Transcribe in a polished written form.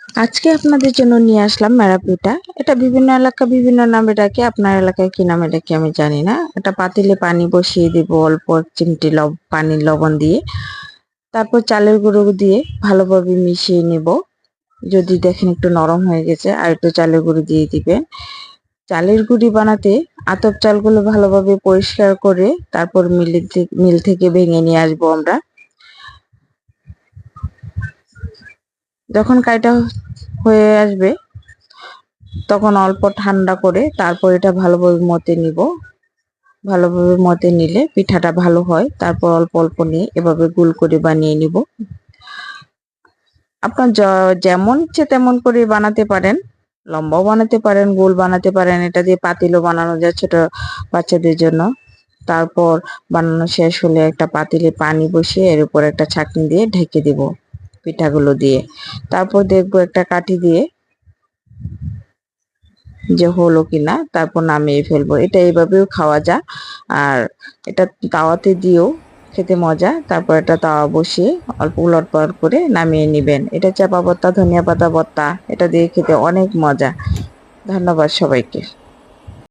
আজকে আপনাদের জন্য নিয়ে আসলাম মেরা পিঠা। এটা বিভিন্ন এলাকা বিভিন্ন নামে ডাকে, আপনার এলাকায় কি নামে ডাকে আমি জানি না। এটা পাতিলে পানি বসিয়ে দিব অল্প এক চিমটি পানির লবণ দিয়ে, তারপর চালের গুঁড়ো দিয়ে ভালোভাবে মিশিয়ে নেব। যদি দেখেন একটু নরম হয়ে গেছে আর একটু চালের গুঁড়ো দিয়ে দিবেন। চালের গুঁড়ি বানাতে আতপ চালগুলো ভালোভাবে পরিষ্কার করে তারপর মিল থেকে ভেঙে নিয়ে আসবো আমরা। যখন কাইটা হয়ে আসবে তখন অল্প ঠান্ডা করে তারপর এটা ভালোভাবে মতে নিব। ভালোভাবে মতে নিলে পিঠাটা ভালো হয়। তারপর অল্প অল্প নিয়ে এভাবে গোল করে বানিয়ে নিব। আপনার যেমন ইচ্ছে তেমন করে বানাতে পারেন, লম্বাও বানাতে পারেন, গোল বানাতে পারেন। এটা দিয়ে পাতিলও বানানো যায় ছোট বাচ্চাদের জন্য। তারপর বানানো শেষ হলে একটা পাতিলে পানি বসিয়ে এর উপর একটা ছাঁকনি দিয়ে ঢেকে দিব পিঠাগুলো দিয়ে। তারপর দেখবো একটা কাঠি দিয়ে যে হলো কিনা, তারপর নামিয়ে ফেলবো। এটা এইভাবেও খাওয়া যায়, আর এটা তাওয়াতে দিয়েও খেতে মজা। তারপর এটা তাওয়া বসিয়ে অল্প উলটপালট করে নামিয়ে নিবেন। এটা চাপা ভর্তা, ধনিয়া পাতা ভর্তা, এটা দিয়ে খেতে অনেক মজা। ধন্যবাদ সবাইকে।